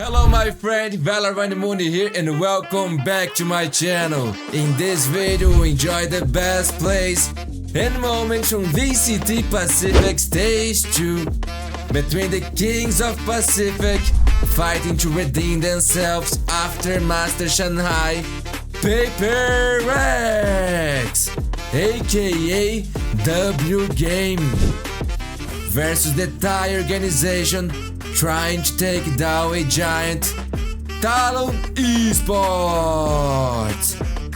Hello my friend, Valorant Mundi here and welcome back to my channel. In this video, enjoy the best plays and moments from VCT Pacific Stage 2. Between the kings of Pacific, fighting to redeem themselves after Master Shanghai, PRX, aka W Game, versus the Thai organization trying to take down a giant, Talon Esports.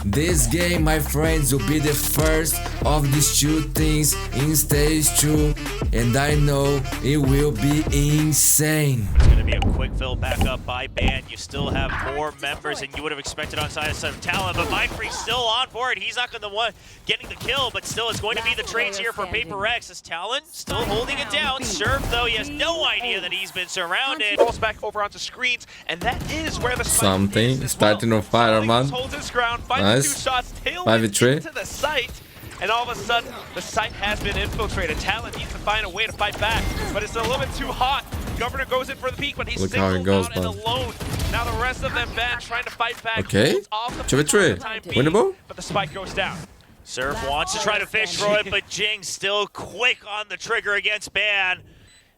This game, my friends, will be the first of these two things in stage 2, and I know it will be insane. It's going to be a quick fill back up by Ban. You still have more members than you would have expected on side of Talon, but Mindfreak's still on for it. He's not going to one getting the kill, but still it's going to be the trades here for PRX as Talon still holding it down. Surf, though, he has no idea that he's been surrounded. Falls back over onto screens, and that is where the something starting on fire, man. Holds his ground, Nice. 2 shots, tailwind 5v3 into the site, and all of a sudden the site has been infiltrated. Talon needs to find a way to fight back, but it's a little bit too hot. Governor goes in for the peek, but he's singled out and alone. Now the rest of them ban trying to fight back. Okay, 2v3, winnable. But the spike goes down. Surf wants to try to fish for it, but Jing still quick on the trigger against Ban.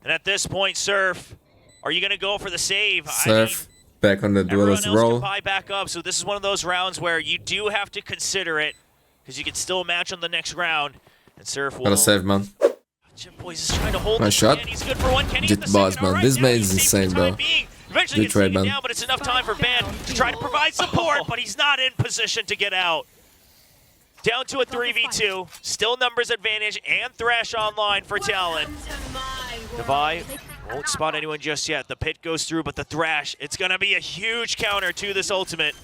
And at this point, Surf, are you going to go for the save? Surf back on the duelist roll. Buy back up, so this is one of those rounds where you do have to consider it, because you can still match on the next round. And Surf will... Gotta save, man. Chip Boys is trying to hold nice shot. He's good for one. Can he Get the boss, man. This man is insane, bro. Eventually Good trade, man. Down, but it's enough time for Ban to try to provide support, but he's not in position to get out. Down to a 3v2. Still numbers advantage and Thrash online for Talon. Devi won't spot anyone just yet. The pit goes through, but the Thrash, it's going to be a huge counter to this ultimate.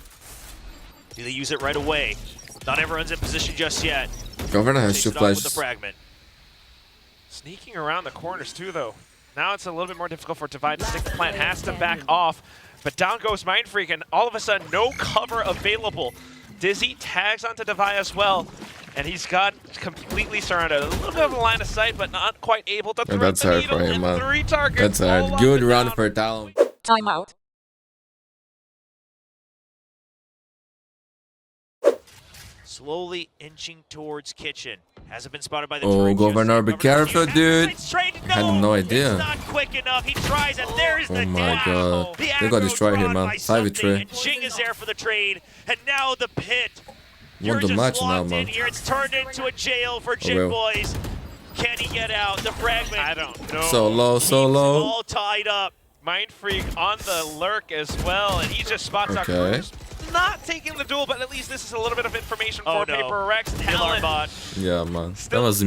Do they use it right away? Not everyone's in position just yet. Governor has 2 flashes. With the fragment. Sneaking around the corners too, though. Now it's a little bit more difficult for Devi to stick the plant. Has to back off, but down goes Mindfreak, and all of a sudden, no cover available. Dizzy tags onto Devi as well, and he's got completely surrounded. A little bit of a line of sight, but not quite able to thread That's the hard needle, for him, man. 3 targets. That's hard. Good round for Talon. Timeout. Slowly inching towards kitchen. Hasn't been spotted by the Governor, be careful, dude. I had no idea. It's not quick enough. He tries, and there's the my down. god. The They got destroyed here, aggro man. by something, 5v3. and Jing is there for the trade, and now the pit. Want the just match now, locked in man. here. It's turned into a jail for Jing will. Boys. Can he get out? The fragment. I don't know. So low, so low. All tied up. Mindfreak on the lurk as well, and he just spots our crews. Not taking the duel, but at least this is a little bit of information for PRX. Talon bot. Yeah, man. That was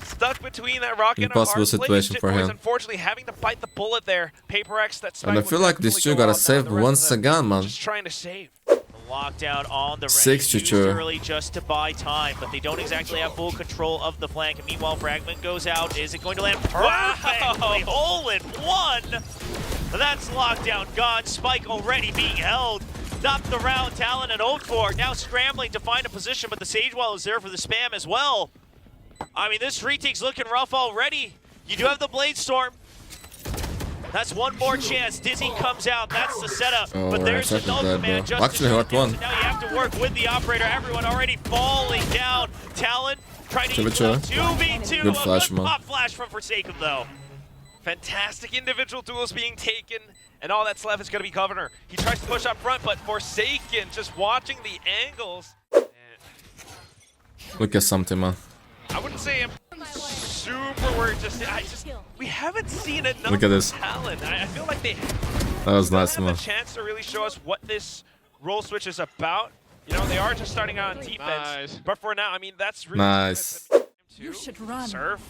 stuck between that rock and impossible a hard situation for him. Unfortunately, having to bite the bullet there. PRX, that spike. And I feel like these two gotta save once again, man. Just trying to save. Lockdown on the 6-2 early just to buy time, but they don't exactly have full control of the flank. And meanwhile, fragment goes out. Is it going to land perfectly? Hole in one. That's lockdown gone. Spike already being held. Knocked the round, Talon and Oakford now scrambling to find a position, but the Sage Wall is there for the spam as well. I mean, this retake's looking rough already. You do have the Blade Storm. That's one more chance. Dizzy comes out. That's the setup. But there's the null command just actually hot one. Now you have to work with the operator. Everyone already falling down. Talon trying to use 2v2. Good flash, man. Pop flash from Forsaken, though. Fantastic individual duels being taken, and all that's left is going to be Governor. He tries to push up front, but Forsaken just watching the angles. Look at something, man. I wouldn't say I'm super worried. We haven't seen enough. Look at this. Talent. I feel like they That was nice, have man. a chance to really show us what this role switch is about. You know, they are just starting out on defense, but for now, I mean, that's really nice. You should run. Surf.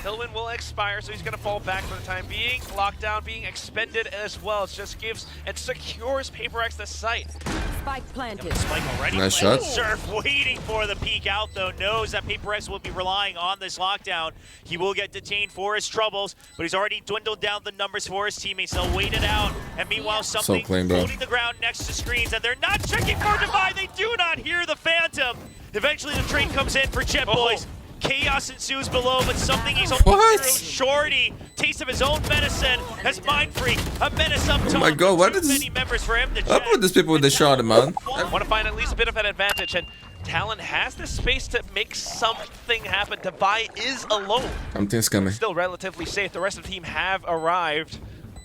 Tailwind will expire, so he's going to fall back for the time being. Lockdown being expended as well. It just gives and secures PRX the site. Spike planted. Spike already nice planted. shot. Surf waiting for the peek out, though. Knows that PRX will be relying on this lockdown. He will get detained for his troubles, but he's already dwindled down the numbers for his teammates. They'll wait it out. And meanwhile, something holding the ground next to screens, and they're not checking for Devi. They do not hear the Phantom. Eventually, the trade comes in for Jet Boys. Chaos ensues below, but something he's almost What? through. Shorty, taste of his own medicine, has Mind Freak, a menace up top. Oh my god, what is many members for him to up check. with these people with the shot, man? I want to find at least a bit of an advantage, and Talon has the space to make something happen. Devi is alone. Something's coming. Still relatively safe. The rest of the team have arrived.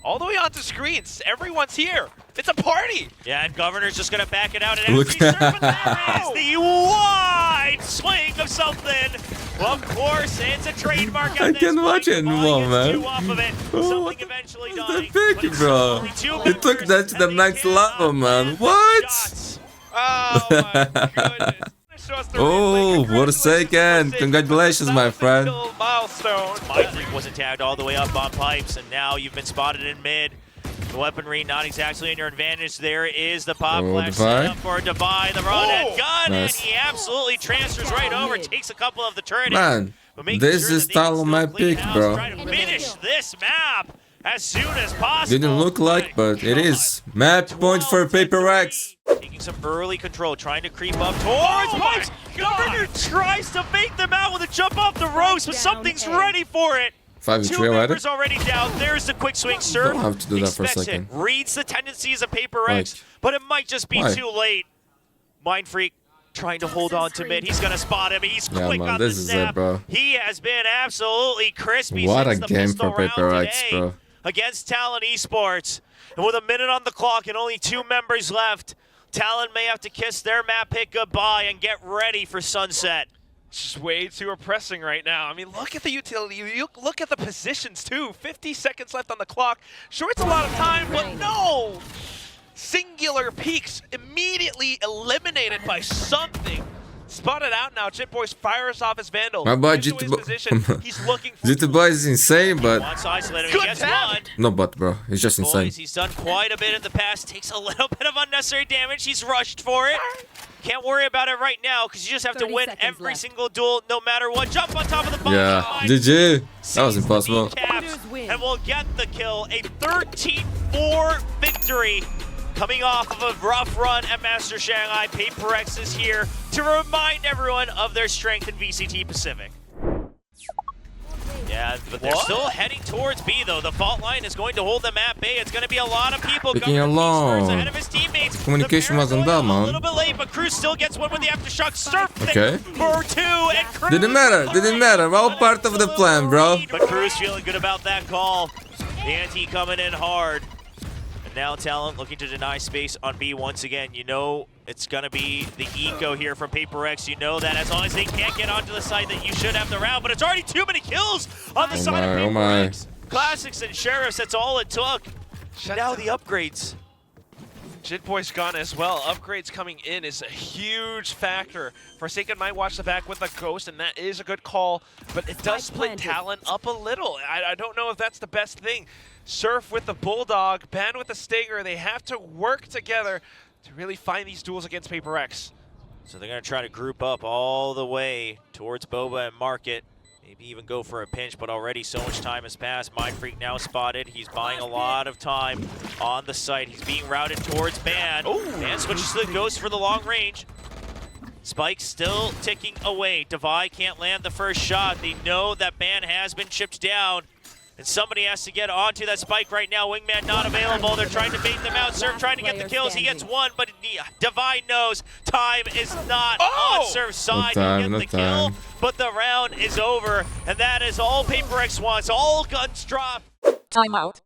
All the way onto screens. Everyone's here. It's a party. Yeah, and Governor's just gonna back it out and Look. actually serve, but there is the wide swing of something. Well, of course, it's a trademark. I can watch it anymore, man. Off of it. Oh, Something eventually dying. the but pick, it's bro. only two It took members, that to the and they next cannot level, man. land What? shots. Oh my goodness. Oh, what a second. Congratulations, my friend. Milestone. Mind Freak wasn't tagged all the way up on pipes, and now you've been spotted in mid. The weaponry not exactly in your advantage. There is the pop flash set up for Devi, the run-and gun, Nice. and he absolutely transfers right over, takes a couple of the turrets. Man, but making this sure is that they can Talon still my clean pick, house, bro. try to finish this map as soon as possible. Didn't look like, but it is. Map point for PRX. Taking some early control, trying to creep up towards pipes. Governor tries to bait them out with a jump off the ropes, but something's ready for it. 5v3 Two already? members already down. There's the quick swing serve. Don't have to do that for a Expects second. it, reads the tendencies of PRX, Like, but it might just be why? too late. Mind Freak trying to hold on to mid. He's gonna spot him. He's Yeah, quick man, on this the is it, snap. bro. He has been absolutely crispy What since a the game pistol for round PRX, today bro. against Talon Esports. And with a minute on the clock and only 2 members left, Talon may have to kiss their map pick goodbye and get ready for sunset. It's just way too oppressing right now. I mean, look at the utility. You look at the positions, too. 50 seconds left on the clock. Sure, it's a lot of time, but no! Singular peaks immediately eliminated by something. Spotted out now. Jitboys fires off his Vandal. My boy Into his position. Jitboy. He's looking for Boy is insane, but Once isolated, he Good gets tap. one. no bot, bro. He's just insane. Boys, he's done quite a bit in the past. Takes a little bit of unnecessary damage. He's rushed for it. Can't worry about it right now because you just have to 30 win seconds every left. single duel, no matter what. Jump on top of the bomb. Yeah, GG. That was impossible. Caps, and we'll get the kill. A 13-4 victory coming off of a rough run at Master Shanghai. PRX is here to remind everyone of their strength in VCT Pacific. Yeah, but they're still heading towards B, though. The fault line is going to hold them at bay. It's going to be a lot of people Picking going along. ahead of his teammates. Communication The wasn't Paragon bad, man. A little bit late, but Cruz still gets one with the aftershock. Surf Okay. for 2, and Cruz Didn't matter. Didn't matter. All part of the plan, bro. But Cruz feeling good about that call. The ante coming in hard. And now Talon looking to deny space on B once again. You know it's going to be the eco here from PRX. You know that as long as they can't get onto the site that you should have the round. But it's already too many kills on the side of oh my. PRX. Classics and Sheriffs, that's all it took. Now the upgrades. Jitboy's gone as well. Upgrades coming in is a huge factor. Forsaken might watch the back with a Ghost, and that is a good call, but it does split Talon up a little. I don't know if that's the best thing. Surf with the Bulldog, Ban with the Stinger. They have to work together to really find these duels against PRX. So they're going to try to group up all the way towards Boba and Market. Maybe even go for a pinch, but already so much time has passed. Mind Freak now spotted. He's buying a lot of time on the site. He's being routed towards Ban. Ban switches to the Ghost for the long range. Spike still ticking away. Devi can't land the first shot. They know that Ban has been chipped down. And somebody has to get onto that Spike right now. Wingman not available. They're trying to bait them out. Surf trying to get the kills. He gets one, but Devi knows time is not on Surf's side. time, He'll no get the kill, time. but the round is over. And that is all PRX wants. All guns drop. Timeout.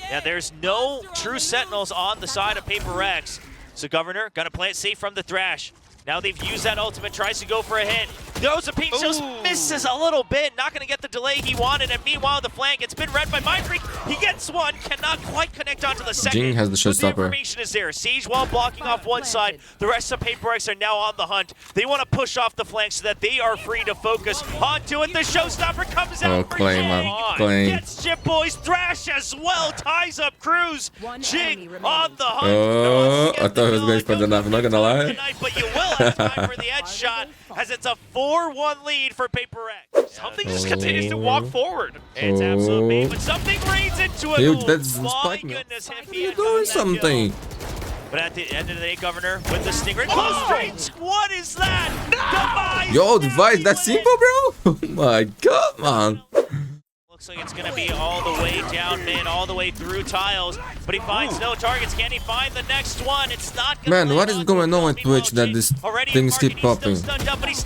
Yeah, there's no true sentinels on the side of PRX. So Governor gonna play it safe from the Thrash. Now they've used that ultimate, tries to go for a hit. Throws a peek, just misses a little bit. Not gonna get the delay he wanted, and meanwhile the flank, it's been read by Mind Freak. He gets one, cannot quite connect onto the second. Jing has the But the showstopper. information is there. Sage Wall blocking off one side. The rest of PRX are now on the hunt. They want to push off the flank so that they are free to focus onto it. The showstopper comes out Oh, for claim, Jing. man. Claim. Gets Chip Boys. Thrash as well. Ties up Cruz. Jing on the hunt. Oh, I thought he was going for the knife. I'm not gonna lie. Tonight, but you will have time for the headshot as it's a 4-1 lead for PRX. Something just continues to walk forward. It's absolute bait, but something reads into it. Dude, that's My Spike, man. goodness, if What are he you had doing gotten that something? kill. But at the end of the day, Governor, with the Stinger, close range, what is that? Device! Yo, Device, that simple, bro? Oh my god, man. Looks like it's going to be all the way down mid, all the way through tiles, but he finds no targets. Can he find the next one? It's not going to Man, what is going on with Twitch that these things keep popping?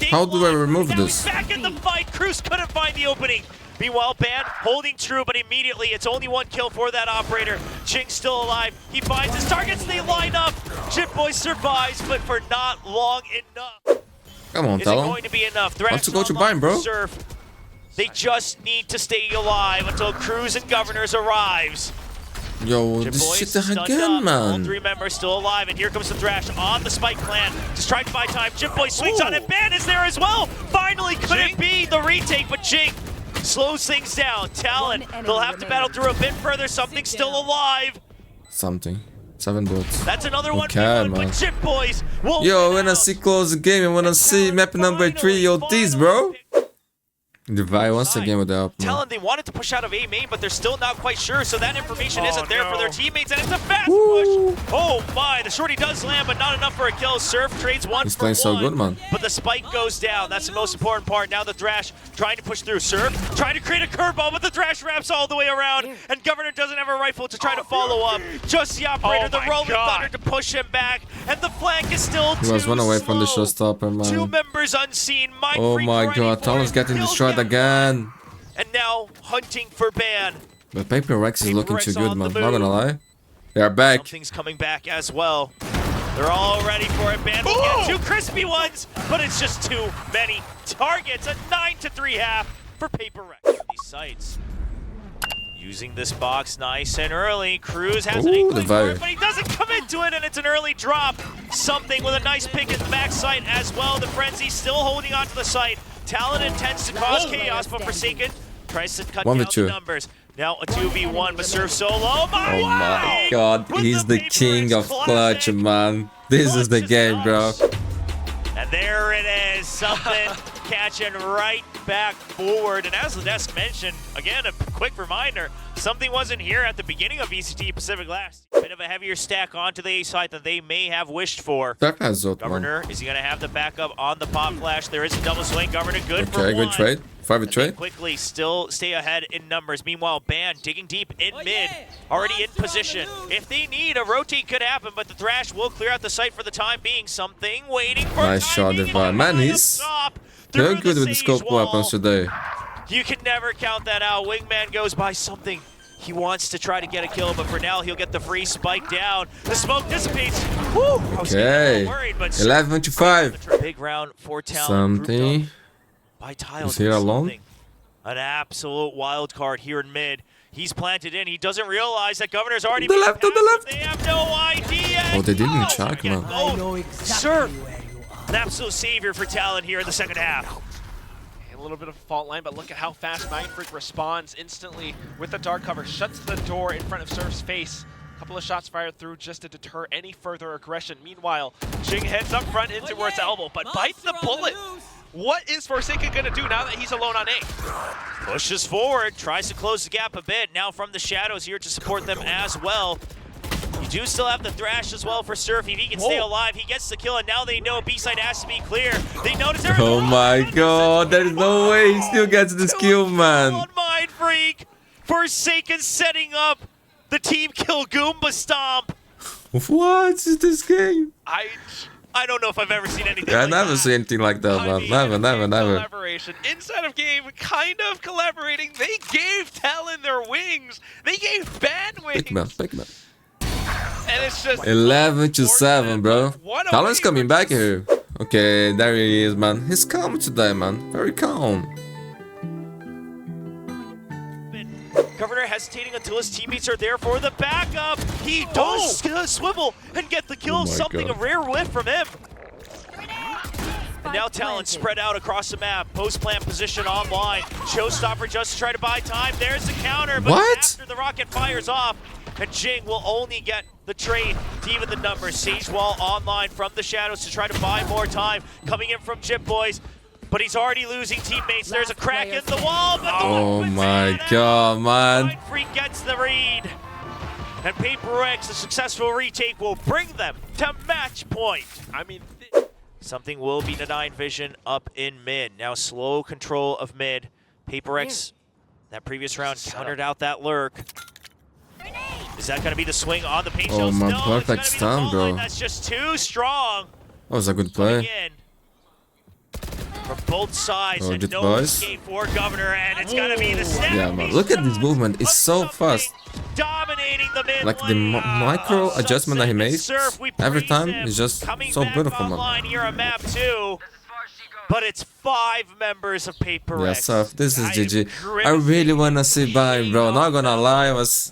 How do I remove this? Back in the fight, Cruz couldn't find the opening. Meanwhile, Ban holding true, but immediately it's only one kill for that operator. Jing's still alive. He finds his targets. They line up. Jitboy survives, but for not long enough. Come on, Is it Talon. going to be enough? Wants to go to Bind, bro. Surf. They just need to stay alive until Cruz and Governors arrives. Yo, this shit again, All man. 3 members still alive, and here comes the Thrash on the Spike plan. Just trying to buy time. Jitboy swings on it. Ban is there as well. Finally, could it be the retake? But Jing slows things down. Talon, they'll have to battle through a bit further. Something's still alive. Something. 7 bullets. That's another one. Okay, But man. Jitboys will Yo, when I see close the game, I wanna see map number 3, yo, this, bro. Divide once again with the up. Talon, they wanted to push out of A main, but they're still not quite sure, so that information isn't there for their teammates, and it's a fast push. Oh my, the shorty does land, but not enough for a kill. Surf trades one He's for playing so one, good, man. but the spike goes down. That's the most important part. Now the Thrash trying to push through. Surf trying to create a curveball, but the Thrash wraps all the way around, and Governor doesn't have a rifle to try to follow up. Just the operator, the rolling thunder to push him back, and the flank is still He was 1 away from the slow. showstopper, 2 man. members unseen. Oh my god, Talon's getting destroyed again. And now hunting for Ban. But PRX is looking too PRX good, on man. the Not move. gonna lie. They are back. Something's coming back as well. They're all ready for it. Ban will get 2 crispy ones, but it's just too many targets. A 9-3 half for PRX. These sites using this box nice and early. Cruz has an Ooh, inkling the for fire. it, but he doesn't come into it, and it's an early drop. Something with a nice pick in the back site as well. The Frenzy still holding onto the site. Talon intends to cause chaos, but Forsaken tries to cut down the numbers. Now a 2v1, but Surf solo. Oh my god, he's the king of clutch, man. This is the game, bro. And there it is, something catching right back forward. And as Ledesk mentioned, again, a quick reminder, something wasn't here at the beginning of VCT Pacific last. Bit of a heavier stack onto the A side than they may have wished for. That has Zot, man. Governor, is he going to have the backup on the pop flash? There is a double swing. Governor, good for Okay, one. good trade. 5 trade. Quickly still stay ahead in numbers. Meanwhile, Ban digging deep in mid, already in position. If they need, a rotate could happen, but the Thrash will clear out the site for the time being. Something waiting for Nice shot, Divine. Man, he's very good with the scope weapons today. You can never count that out. Wingman goes by something. He wants to try to get a kill, but for now, he'll get the free spike down. The smoke dissipates. Woo! Okay. 11-5. Big round for Talon. Something. By Tiles. Is he alone? An absolute wild card here in mid. He's planted in. He doesn't realize that Governor's already On the left, on the left. They have no idea. Oh, they didn't check, man. I know exactly where you are. An absolute savior for Talon here in the second half. A little bit of a fault line, but look at how fast Mindfreak responds instantly with the dark cover. Shuts the door in front of Surf's face. A couple of shots fired through just to deter any further aggression. Meanwhile, Jing heads up front in towards elbow, but bites the bullet. What is Forsaken gonna do now that he's alone on A? Pushes forward, tries to close the gap a bit. Now from the shadows here to support them as well. You do still have the Thrash as well for Surf. If he can stay alive, he gets the kill, and now they know B-side has to be clear. They notice there. Oh my god, there is no way he still gets this kill, man. On Mindfreak. Forsaken setting up the team kill Goomba Stomp. What is this game? I don't know if I've ever seen anything I like never that. seen anything like that, man. Never. Collaboration. Inside of game, kind of collaborating. They gave Talon their wings. They gave Ban wings. Big man. And it's just 11-7, bro. Talon's coming back here. Okay, there he is, man. He's calm today, man. Very calm. Governor hesitating until his teammates are there for the backup. He does swivel and get the kill. Oh my Something, God. a rare whiff from him. And now Talon spread out across the map. Post-plant position online. Showstopper just to try to buy time. There's the counter, but What? after the rocket fires off, and Jing will only get the trade to even the numbers. Sage Wall online from the shadows to try to buy more time. Coming in from Jitboys, but he's already losing teammates. There's a crack in the wall, but the Oh one my puts it god, out. man. Mindfreak gets the read. And PRX, a successful retake, will bring them to match point. I mean, Something will be denied vision up in mid. Now slow control of mid. PRX, that previous round, countered out that lurk. Is that going to be the swing on the paint shells? my No, perfect it's gonna be the stun, ball line. bro. That's just too strong. That was a good Coming play. in from both sides, Oh, and did no boys? escape for Governor, and it's going to be the snap. Yeah, man. Look at this movement. It's so fast. Dominating the mid Like the lane. micro adjustment that he made Surf, we every praise time him. is just Coming so back beautiful, man. online here on map 2. But it's 5 members of PRX. Yeah, Surf, this is I am GG. I grimacing really wanna see Bayern, bro. Not gonna lie, I was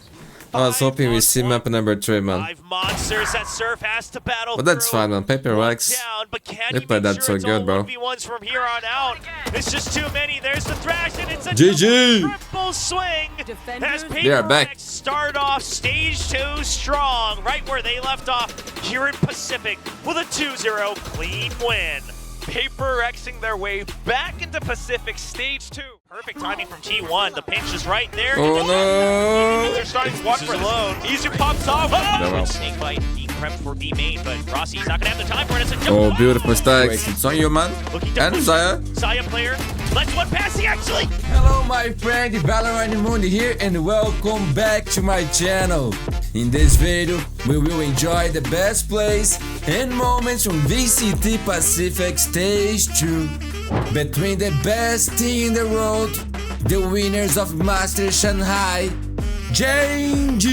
hoping we see 5-on-1. map number 3, man. 5 monsters that Surf has to battle But that's through. fine, man. PRX. Down, but can They you played make that sure so it's good, all bro. 1v1s from here on out? It's just too many. There's the thrash, and it's a GG. triple swing. Defenders- As They are back. PRX start off stage 2 strong, right where they left off here in Pacific with a 2-0 clean win. PRXing their way back into Pacific Stage 2. Perfect timing from T1. The pinch is right there. Oh no! They're starting one for alone. Easy pops off. Wow. Snake fight being prepped for B main, but Rossi's not gonna have the time for it. It's a jump. Oh, beautiful stacks. It's on you, man. Looking to And push. Zaya. Saya player. Let's one pass. He actually. Hello, my friend. Valorant Mundi here, and welcome back to my channel. In this video, we will enjoy the best plays and moments from VCT Pacific Stage 2. Between the best team in the world, the winners of Master Shanghai, Genji,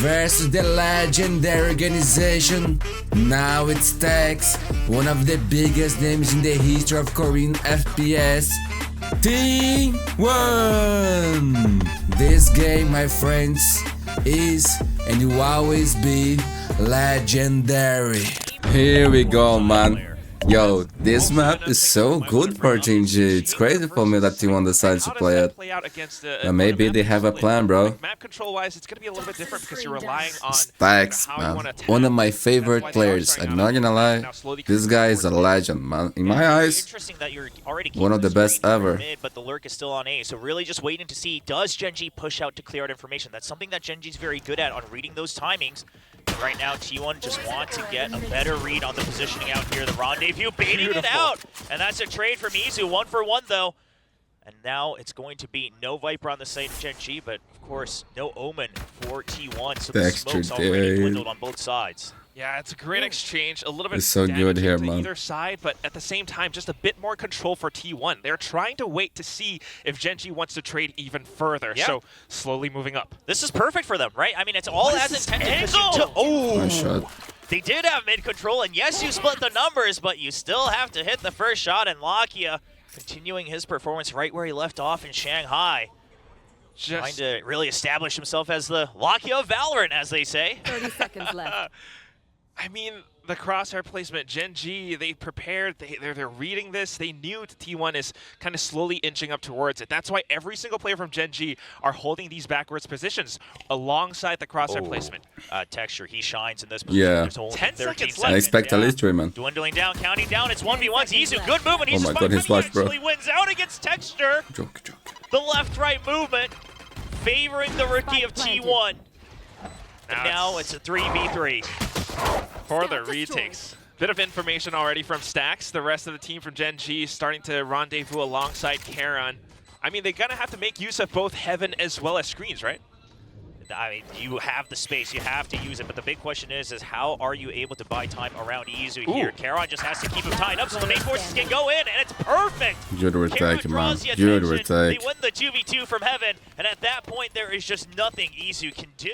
versus the legendary organization. Now it's Tex, one of the biggest names in the history of Korean FPS. T1. This game, my friends, is and will always be legendary. Here we go, man. Yo, this map is so good for Genji. It's crazy for me that T1 decides to play it. Maybe they have a plan, bro. Map control wise, it's gonna be a little bit different because you're relying on Stacks, how you man. wanna attack. One of my That's favorite why they are players. starting I'm out not gonna lie. now slowly This guy is a coming legend, man. In my eyes, Interesting that you're already one of the best keeping ever. mid, but the lurk is still on A. So really just waiting to see, does Genji push out to clear out information? That's something that Genji's very good at, on reading those timings. And right now, T1 just wants to get a better read on the positioning out here. The rendezvous baiting it out. And that's a trade from Izu, 1 for 1 though. And now it's going to be no Viper on the side of Genji, but of course, no Omen for T1. So the Extra smoke's already day. dwindled on both sides. Yeah, it's a great exchange. A little bit It's so good damaging here, to man. either side, but at the same time, just a bit more control for T1. They're trying to wait to see if Genji wants to trade even further. Yeah. So slowly moving up. This is perfect for them, right? I mean, it's all What as is this intended. 'cause angle? you took- Oh! Nice shot. They did have mid control, and yes, you split the numbers, but you still have to hit the first shot, and Lakia continuing his performance right where he left off in Shanghai. Trying Just to really establish himself as the Lakia of Valorant, as they say. 30 seconds left. I mean, the crosshair placement, Genji, they prepared, they're reading this. They knew T1 is kind of slowly inching up towards it. That's why every single player from Genji are holding these backwards positions alongside the crosshair placement. Texture, he shines in this position. Yeah. There's only 10 13 seconds left. I expect a listery, man. Dwindling down, counting down. It's 1v1s. Izu, good movement. He's Oh my just God, he's fine, but he flashed, bro. actually wins out against Texture. Joke. The left-right movement favoring the rookie of T1. And now it's a 3v3. For the retakes. Bit of information already from Stacks. The rest of the team from Genji starting to rendezvous alongside Karon. I mean, they're gonna have to make use of both Heaven as well as screens, right? I mean, you have the space, you have to use it, but the big question is how are you able to buy time around Izu here? Karon just has to keep him tied up so the main forces can go in, and it's perfect! Good Karon retake, man. draws the Good attention. retake. They win the 2v2 from Heaven, and at that point there is just nothing Izu can do.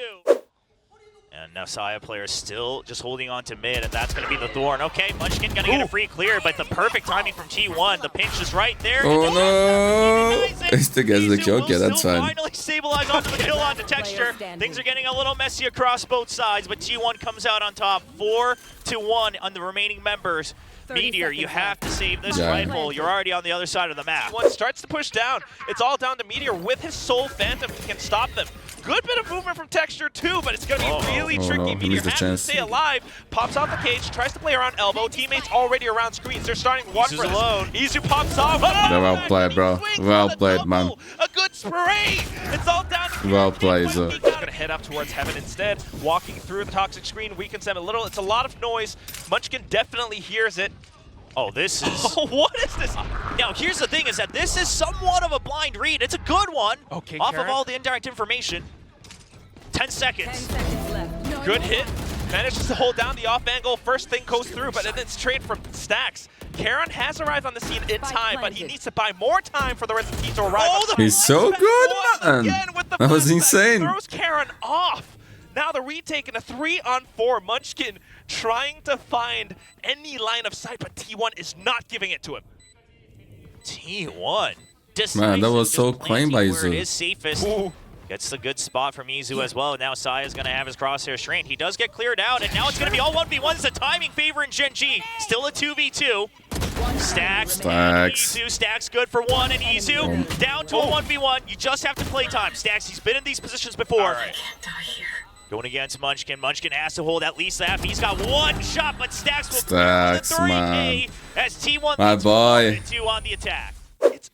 And now Saya player is still just holding on to mid, and that's going to be the Thorn. Okay, Munchkin going to get a free clear, but the perfect timing from T1. The pinch is right there. Oh no! He still gets the kill. Okay, that's fine. Finally stabilize onto the kill onto Texture. Things are getting a little messy across both sides, but T1 comes out on top 4-1 on the remaining members. 30 Meteor, you seconds have left. to save this Yeah. rifle. You're already on the other side of the map. T1 starts to push down. It's all down to Meteor with his Soul Phantom. He can stop them. Good bit of movement from Texture too, but it's going to be really Oh, tricky. no, he Meteor missed the has chance. to stay alive. Pops out the cage, tries to play around elbow. Teammates already around screens. They're starting one Izu's for this. alone. Izu pops off. They're well played, bro. Swings Well for the played, double. man. A good spray! It's all down to Well played, He's gonna head up towards Heaven instead, walking through the toxic screen, weakens them a little. It's a lot of noise. Munchkin definitely hears it. Oh, this is... What is this? Now, here's the thing, is that this is somewhat of a blind read. It's a good one, Okay, off Karen. of all the indirect information. 10 seconds. 10 seconds left. Good hit. Manages to hold down the off angle. First thing goes through, but then it's trade from Stacks. Karen has arrived on the scene in time, but he needs to buy more time for the rest of the team to arrive. Oh, the- He's so good, man. Again with the That was flip side. insane. Throws Karen off. Now the retake in a 3-on-4. Munchkin trying to find any line of sight, but T1 is not giving it to him. T1. Man, that was Just so planting clean by where it Izu. is safest. Ooh. Gets the good spot from Izu as well. Now Saya's going to have his crosshair strained. He does get cleared out, and now it's going to be all 1v1s. The timing favor in Gen G. Still a 2v2. Stacks. Izu. Stacks good for one, and Izu down to a 1v1. You just have to play time. Stacks, he's been in these positions before. Going against Munchkin. Munchkin has to hold at least that. He's got one shot, but Stacks will clear the 3K man. as T1 My leads boy. 1-2 on the attack.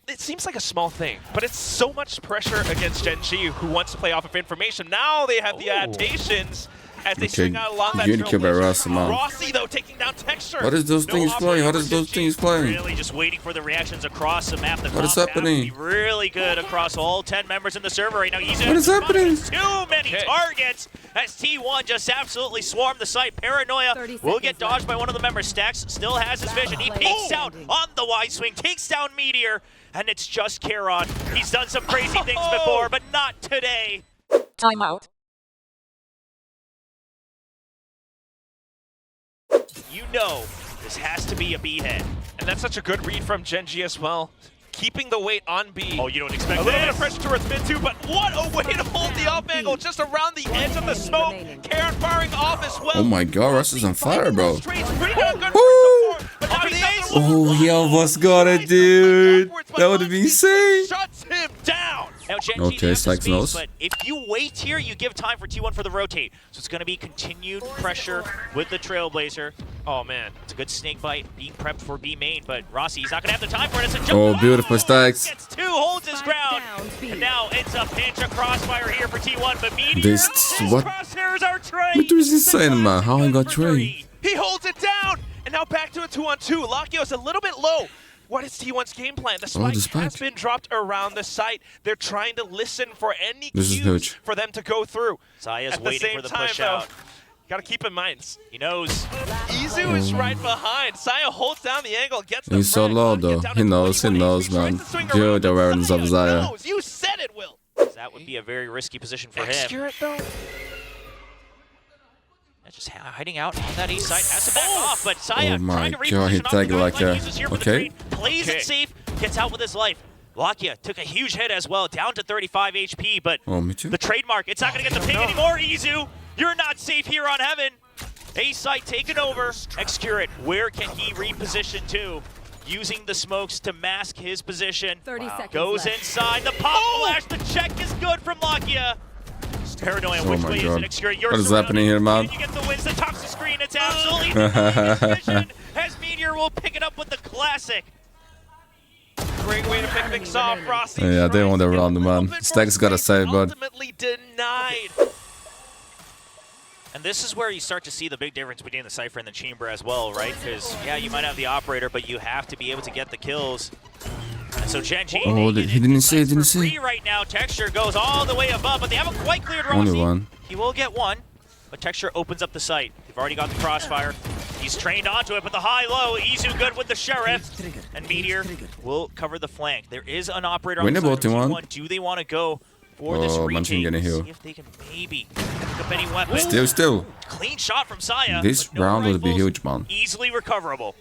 It seems like a small thing, but it's so much pressure against Gen G, who wants to play off of information. Now they have the adaptations as they swing out along that Unit kill by trailblazer. Rossi, man. Rossi, though, taking down Texture. What is those things playing? What is those things playing? Really just waiting for the reactions across the map. The What is combat happening? will be really good across all 10 members in the server right now. What is happening? Too many targets as T1 just absolutely swarmed the site. Paranoia 30 will get seconds dodged left. by one of the members. Stacks still has his vision. He peeks out on the wide swing, takes down Meteor, and it's just Karon. He's done some crazy things before, but not today. Timeout. You know this has to be a B head. And that's such a good read from Gen G as well. Keeping the weight on B. Oh, you don't expect A little bit this. of pressure towards mid too, but what a way to hold the off angle just around the edge of the smoke. Karen firing off as well. Oh my god, Russ is on fire, bro. Streets, pretty good Woo! for support, but now he doesn't Oh, he almost got it, dude. That would have been insane. Shuts him down. Now, Gen G, Okay, they have the Stacks space, knows. but if you wait here, you give time for T1 for the rotate. So it's going to be continued pressure with the Trailblazer. Oh man. It's a good snake bite, being prepped for B main, but Rossi, he's not going to have the time for it. It's a jump. Oh, beautiful Stacks. Gets two, holds his ground. And now it's a pinch of crossfire here for T1, but Meteor, This- what? crosshairs are trained. What was insane, man? How I got trained? He holds it down, and now back to a 2-on-2. Lakio's a little bit low. What is T1's game plan? The spike, the spike. has been dropped around the site. They're trying to listen for any This is cues huge. for them to go through. Saya's At the waiting same for the time, push though, out. gotta keep in mind, He knows. Izu is right behind. Saya holds down the angle, gets the He's so frag, low, get though. down He to knows, 21 HP, man. tries to swing Dude, around, the but awareness of Zaya. knows. You said it, Will. That would be a very risky position for him. Execute though. Just hiding out on that east side, has to back off, but Saya Oh my trying to God, he reposition off tagged the like guideline, that. uses here for the Okay. trade, plays it safe, gets out with his life. Lakia took a huge hit as well, down to 35 HP, but Oh, me too. the trademark, it's not going to get the ping anymore, Izu. You're not safe here on Heaven. A site taken over. Excurate, where can he reposition to? Using the smokes to mask his position. 30 seconds Goes left. inside, the pop flash, the check is good from Lakia. Paranoia, Oh which my way is God. it? Excurate, you're What is surrounded. happening here, man? You get the wins, the toxic screen, it's absolutely vision as Meteor will pick it up with the classic. Great way to pick things off, Rossi. Yeah, they want the tries to round, get a little man. bit more Stacks gotta space, save, bud. Ultimately denied. And this is where you start to see the big difference between the Cypher and the Chamber as well, right? Because, yeah, you might have the operator, but you have to be able to get the kills. And so Gen G, Oh, he didn't see, he didn't see. right now. Texture goes all the way above, but they haven't quite cleared Rossi. Only one. He will get one, but Texture opens up the site. They've already got the crossfire. He's trained onto it, but the high-low, Izu good with the Sheriff. And Meteor will cover the flank. There is an operator on the Winnable side of T1. T1. Do they want to go for this Oh, retake? Munchkin getting healed. See if they can maybe pick up any weapons. Still. Clean shot from Saya. This but no round would be rifles, huge, man. Easily recoverable.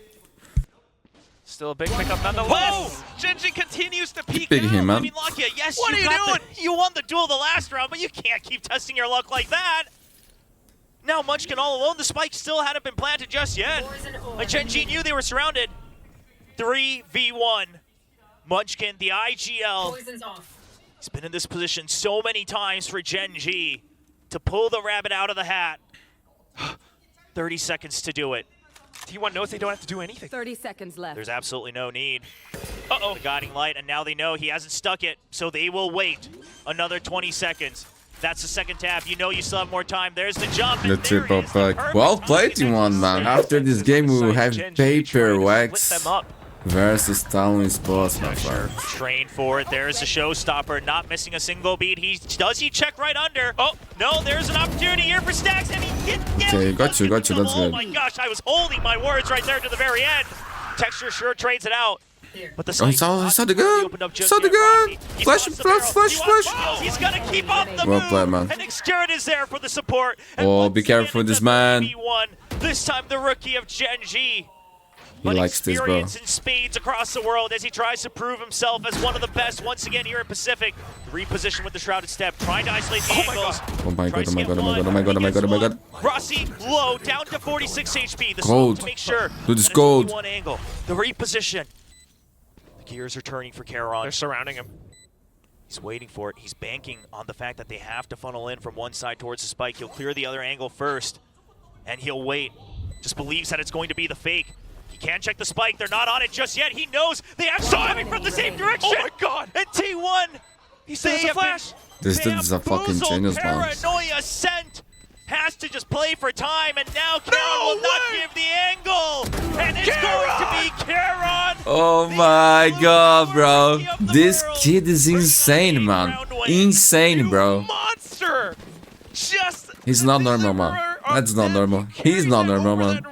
Still a big pickup nonetheless. Genji continues to peek Big out. him, I man. mean, Lakia, yes, What are you got doing? You won the duel the last round, but you can't keep testing your luck like that. Now Munchkin all alone. The spike still hadn't been planted just yet. Like Gen G knew they were surrounded. 3v1. Munchkin, the IGL. He's been in this position so many times for Gen G to pull the rabbit out of the hat. 30 seconds to do it. T1 knows they don't have to do anything. 30 seconds left. There's absolutely no need. Uh-oh. The guiding light, and now they know he hasn't stuck it, so they will wait another 20 seconds. That's the second tap. You know you still have more time. There's the jump. The triple pack. Well played, T1, man. After this game, we will have PRX versus Talon Esports, my friend. Train for it. There's the showstopper, not missing a single beat. Does he check right under? Oh, no, there's an opportunity here for Stacks, and he didn't get it. Okay, got you, that's Oh good. my gosh, I was holding my words right there to the very end. Texture sure trades it out. But the Oh, he saw the gun! Saw the gun! Flash, flash! He's gonna keep up the Well move. played, man. And Xcurit is there for the support. And Oh, once be careful again, with this it's a man. 3v1. This time the rookie of Genji. He likes this, bro. Experience in spades across the world as he tries to prove himself as one of the best once again here in Pacific. The reposition with the Shrouded Step, trying to isolate the angles. Oh my god, oh my god, oh my god, oh my god, oh my god, oh my god. Rossi low, down to 46 HP. The Gold. smoke to make sure. Dude, it's And a gold. 2v1 angle. The reposition. The gears are turning for Charon. They're surrounding him. He's waiting for it. He's banking on the fact that they have to funnel in from one side towards the spike. He'll clear the other angle first, and he'll wait. Just believes that it's going to be the fake. He can't check the spike. They're not on it just yet. He knows they have coming from the same direction. Oh my god! And T1, He says a flash! This dude is a fucking genius, man. Paranoia sent. Has to just play for time, and now Charon will not give the angle. And it's going to be Charon. Oh my god, bro. This kid is insane, man. Insane, bro. Monster! Just He's not normal, man. That's not normal. He's not normal, man.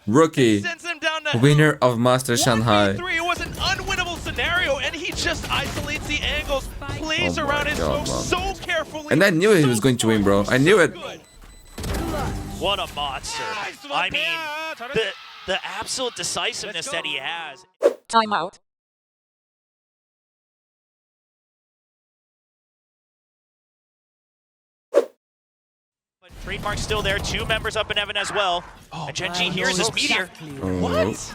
Rookie. Sends him down to Winner of Master Shanghai. 3. It was an unwinnable scenario, and he just isolates the angles, plays Oh my around his God, smoke man. so carefully. And I knew he was going to win, bro. I knew it. What a monster. I mean, the absolute decisiveness that he has. Timeout. But Trademark's still there. 2 members up in Evan as well. And Genji hears his meteor. What?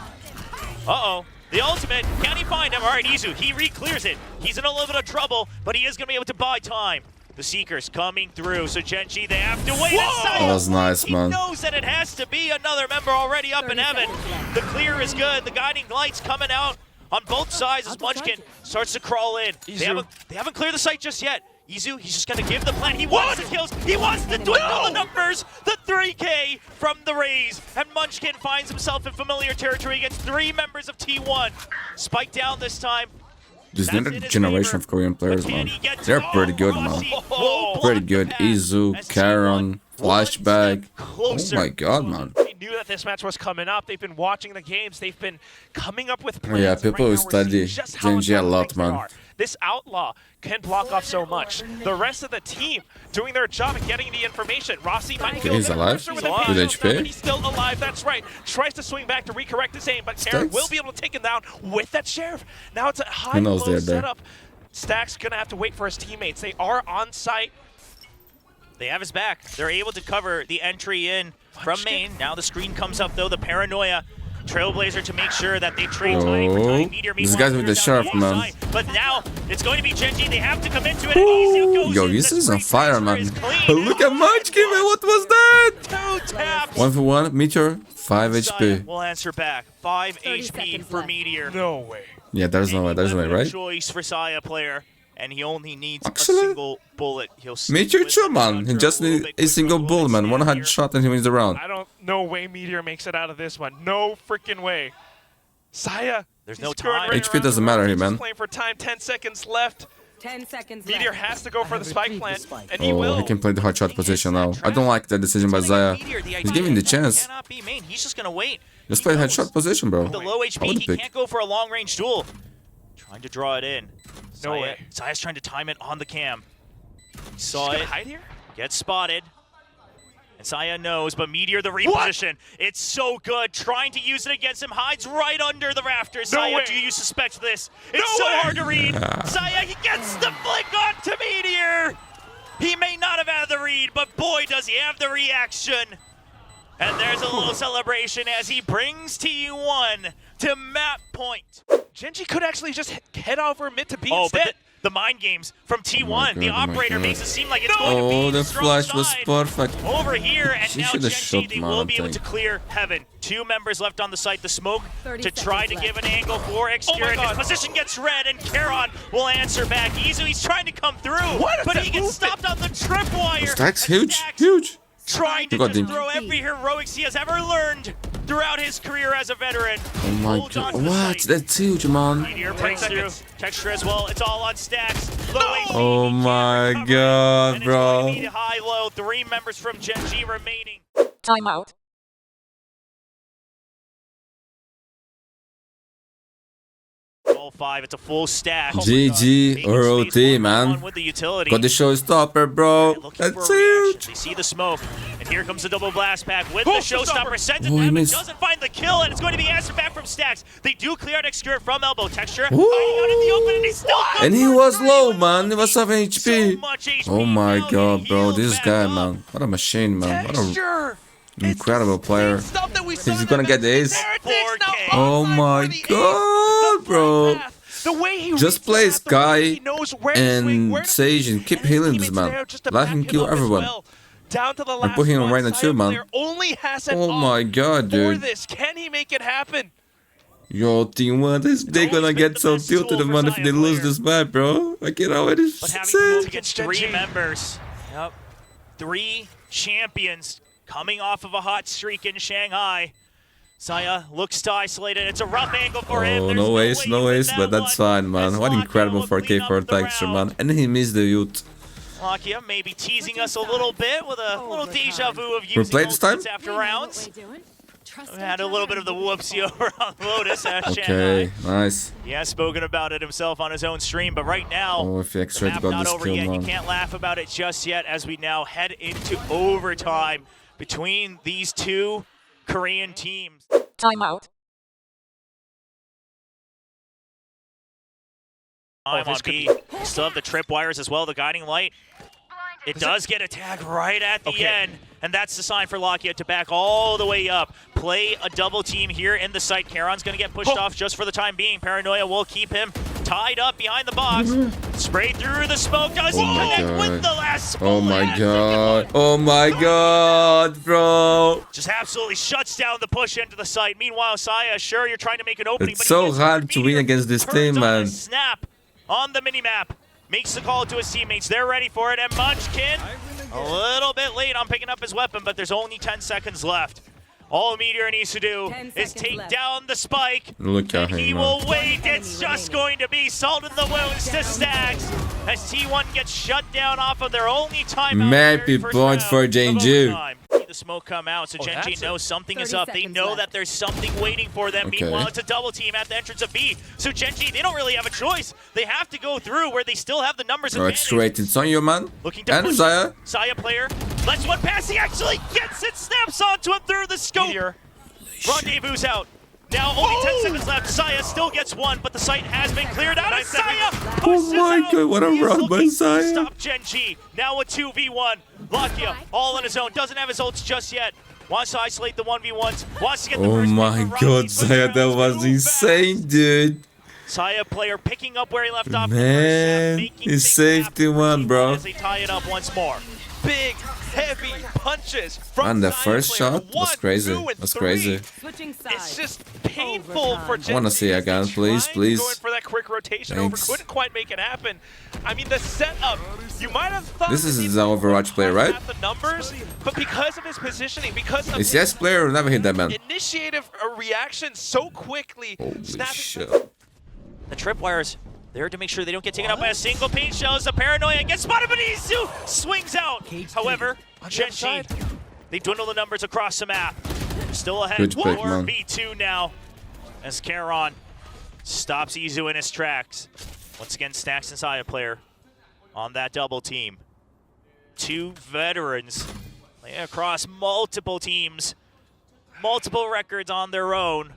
Uh-oh. The ultimate. Can he find him? All right, Izu. He re-clears it. He's in a little bit of trouble, but he is going to be able to buy time. The Seekers coming through, so Genji, they have to wait. That was nice, man. He knows that it has to be another member already up in Evan. The clear is good. The guiding light's coming out on both sides as Munchkin starts to crawl in. They haven't cleared the site just yet. Izu, he's just going to give the plan. He wants the kills. He wants to dwindle the numbers. The 3K from the Rays. And Munchkin finds himself in familiar territory against 3 members of T1. Spike down this time. This new generation of Korean players, man. They're pretty good, man. Pretty good. Izu, Charon, Flashback. Oh my god, man. They knew that this match was coming up. They've been watching the games. They've been coming up with plans. Yeah, people who right now we're study seeing just how Genji a important lot, things man. are. This outlaw can block off so much. The rest of the team doing their job and getting the information. Rossi might Okay, feel he's a bit of alive. pressure with He's the alive. pistol Good stuff, HP. but he's still alive. That's right. Tries to swing back to recorrect his aim, but Charon will be able to take him down with that sheriff. Now it's a high-low setup. Stack's gonna have to wait for his teammates. They are on site. They have his back. They're able to cover the entry in from main. Now the screen comes up though. The Paranoia Trailblazer to make sure that they trade time for time. Meteor, This guy's with the sheriff, man. But now it's going to be Genji. They have to commit to it. Izu goes Yo, in. this The is on screen fire, transfer man. is clean. Look at Munchkin, man. What was that? 2 taps. 1 for 1. Meteor, 5 HP. We'll answer back. 5 30 HP seconds for left. Meteor. No way. Yeah, there's no way, right? Choice for Saya player. And he only needs Actually, a single bullet. He'll Meteor switch too, with man. the He just little needs bit a single quicker bullet, man. One bullets headshot and he wins the round. I don't know way Meteor makes it out of this one. No freaking way. Saya. There's he's no going time. right HP around doesn't the matter room. here, He's man. just playing for time. 10 seconds left. 10 seconds Meteor left. has to go for the spike plant, and he Oh, will. he can play the hot shot position now. I don't like that decision by Zaya. He's giving the chance. Cannot be main. He's just gonna wait. Just He play the knows. headshot position, bro. With the low I HP, would he pick. can't go for a long range duel. Trying to draw it in. No way. Zaya's trying to time it on the cam. He saw He's gonna it. hide here? Gets spotted. And Saya knows, but Meteor the reposition. It's so good. Trying to use it against him. Hides right under the rafters. No Saya, way. do you suspect this? It's No so way. hard to read. Saya, he gets the flick onto Meteor. He may not have had the read, but boy, does he have the reaction. And there's a little celebration as he brings T1 to map point. Genji could actually just head over mid to B Oh, instead. the mind games from T1. God, The oh my operator God. makes it seem like it's going to Oh, be the strong flash was side. perfect. Over here, and She now should've Genji, shot they will be able Mountain. to clear heaven. 2 members left on the site. The smoke 30 to try to seconds give left. an angle for Excurid. His position gets red, and Charon will answer back. Izu, he's trying to come through, but he gets stopped on the tripwire. Stacks, And huge, Stacks huge. trying to You got just him. throw every heroics he has ever learned throughout his career as a veteran. Oh my Holds on god. to the What? site. That's huge, man. Meteor breaks through. Texture as well. It's all on Stacks. Low HP, Oh he can't my recover it. God, And it's going to be bro. high-low. 3 members from Genji remaining. Timeout. All 5. It's a full stack. GG Making or space OT, one-on-one man. with the utility. Got the showstopper, bro. Looking That's for a reaction. huge. They see the smoke, and here comes the double blast pack with the showstopper. Sends it Oh, he down, but missed. doesn't find the kill, and it's going to be answered back from Stacks. They do clear out Excurid from elbow. Texture Woo! hiding out in the open, and he's still good And he for was 3 low, with man. He Mundi. was 7 HP. So much HP. Oh my Now god, he bro. heals This back guy, up. man. What a machine, man. What a Texture. incredible player. Stuff that we saw He's in gonna the get the ace. There it is, now 4K. Oh online my for the ace. god, The bro. path, the way he Just reads the play path, the way Sky he knows where to swing, and where to Sage and be, keep his healing this teammates man. there just to Let back him kill up as everyone. well. Down to the I'm last putting him one. right now too, Side man. player only has an Oh off my god, for dude. this. Can he make it happen? Yo, team one, they're gonna always been get the so best tilted, tool for man, if Zion they lose player. this map, bro. I can't already But having to say. move against 3 Genji. members. Yep. 3 champions coming off of a hot streak in Shanghai. Saya looks to isolate it. It's a rough angle for him. Oh, There's no way ace, you no win ace, that but that's one. fine, man. As What Lakia incredible will 4K clean for up the texture, round. man. And he missed the ult. Lakia maybe teasing us a little bit with a little deja vu of using play this time? ultimates after rounds. We had a little bit of the whoopsie over on Lotus at Shanghai. Okay, nice. He has spoken about it himself on his own stream, but right now, Oh, if he the extracted map got not this over kill, yet. You man. can't laugh about it just yet as we now head into overtime between these 2 Korean teams. Timeout. I'm on B. Still have the tripwires as well, the guiding light. It does get a tag right at the end, and that's the sign for Lakia to back all the way up. Play a double team here in the site. Charon's going to get pushed off just for the time being. Paranoia will keep him tied up behind the box. Spray through the smoke. Does he Oh my connect with God. the last Oh bullet? my god. Oh my god, bro. Just absolutely shuts down the push into the site. Meanwhile, Saya, sure, you're trying to make an opening, It's but so he gets hard to win Meteor, against this turns team, on man. a snap on the minimap. Makes the call to his teammates. They're ready for it. And Munchkin, a little bit late on picking up his weapon, but there's only 10 seconds left. All Meteor needs to do 10 is seconds take left. down the spike. Look at And he him, will man. wait. Enemy It's just remaining. going to be salt in the wounds to Stacks as T1 gets shut down off of their only timeout. in the Maybe very first point round for of Genji. overtime. See the smoke come out, so Genji that's knows something is 30 up. They seconds know left. that there's something waiting for them. Okay. Meanwhile, it's a double team at the entrance of B. So Genji, they don't really have a choice. They have to go through where they still have the numbers Oh, advantage. it's straight. It's on you, man. Looking to And push Zaya. Saya player lets one pass. He actually gets it. Snaps onto him through the scope. Meteor. Rendezvous out. Now only 10 seconds left. Saya still gets one, but the site has been cleared out. And Saya pushes my out. God, what a He is run by looking to Saya. Stop Genji. Now a 2v1. Lakia all on his own. Doesn't have his ults just yet. Wants to isolate the 1v1s. Wants to get the Oh first my pick for god, Rocky, but Zaya, that rounds was move insane, fast. dude. Saya player picking up where he left off. Man, making he things saved happen him for one, T1 bro. As they tie it up once more. Big, heavy punches from Man, the Zion first player. shot was 1, crazy. 2, and Was 3. crazy. Switching sides. It's just painful for Genji. I wanna see it again, They please, tried please. Going for that quick rotation Thanks. over, couldn't quite make it happen. I mean, the setup, you might have thought This that is he the Overwatch player, right? had the numbers, but because of his positioning, because of This his yes player will never hit that man. initiative reaction so quickly, Holy snapping shit. The tripwires there to make sure they don't get taken out by a single paint shell as the Paranoia gets spotted, but Izu swings out. However, Genji, they dwindle the numbers across the map. Still ahead Good pick, for man. V2 now as Charon stops Izu in his tracks. Once again, Stacks and Saya player on that double team. 2 veterans across multiple teams, multiple records on their own.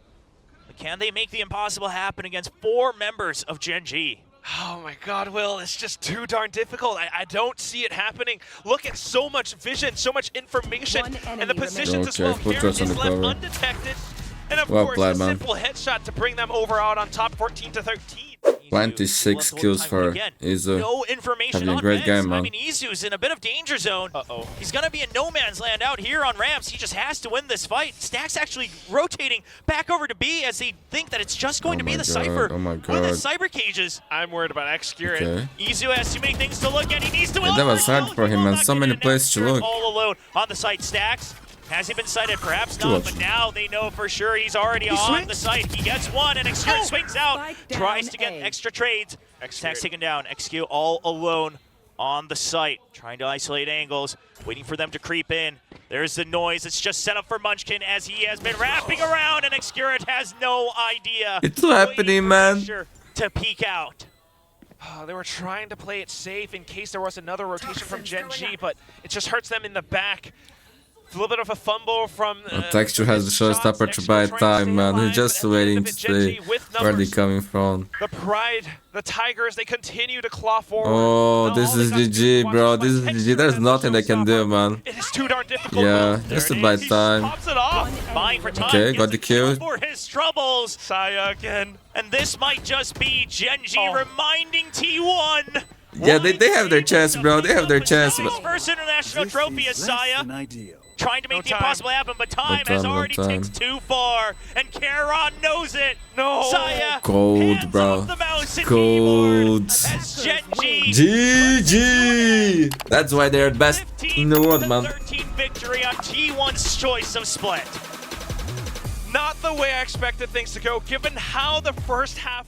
Can they make the impossible happen against 4 members of Genji? Oh my god, Will, it's just too darn difficult. I don't see it happening. Look at so much vision, so much information, One and enemy the positions as remaining. well. Okay, put Karen us on is the left cover. undetected. And of Well course, played, a man. simple headshot to bring them over out on top 14-13. 26 kills for Izu. No information Having a on great Miz. game, man. I mean, Izu's in a bit of danger zone. Uh-oh. He's gonna be in no man's land out here on ramps. He just has to win this fight. Stack's actually rotating back over to B as they think that it's just going to be the Cypher with his cyber cages. I'm worried about Execure. Okay. Izu has too many things to look at. He needs to win. That was hard for him, and so many places to look. All alone on the site. Stacks. Has he been sighted? Perhaps not, but now they know for sure he's already on the site. He gets one, and XQ swings out, tries to get extra trades. Stacks taken down. XQ all alone on the site, trying to isolate angles, waiting for them to creep in. There's the noise. It's just set up for Munchkin as he has been wrapping around, and Excurit has no idea. It's happening, man. To peek out. They were trying to play it safe in case there was another rotation from Gen G, but it just hurts them in the back. A little bit of a fumble from Texture has the showstopper to buy time, man. He's just waiting to see where they're coming from. The Pride, the Tigers, they continue to claw forward. Oh, this is GG, bro. This is GG. There's nothing they can do, man. It is too darn difficult. Yeah, just to buy time. Pops it off. Buying for time. Okay, got the kill. For his troubles. Saya again. And this might just be Gen G reminding T1. Yeah, they have their chance, bro. They have their chance. His first international trophy is Saya. Trying to make the impossible happen, but time has already ticked too far, and Karon knows it. No. Saya, Gold, bro. Gold. Gen G. GG. That's why they're best in the world, man. 13 victory on T1's choice of split. Not the way I expected things to go, given how the first half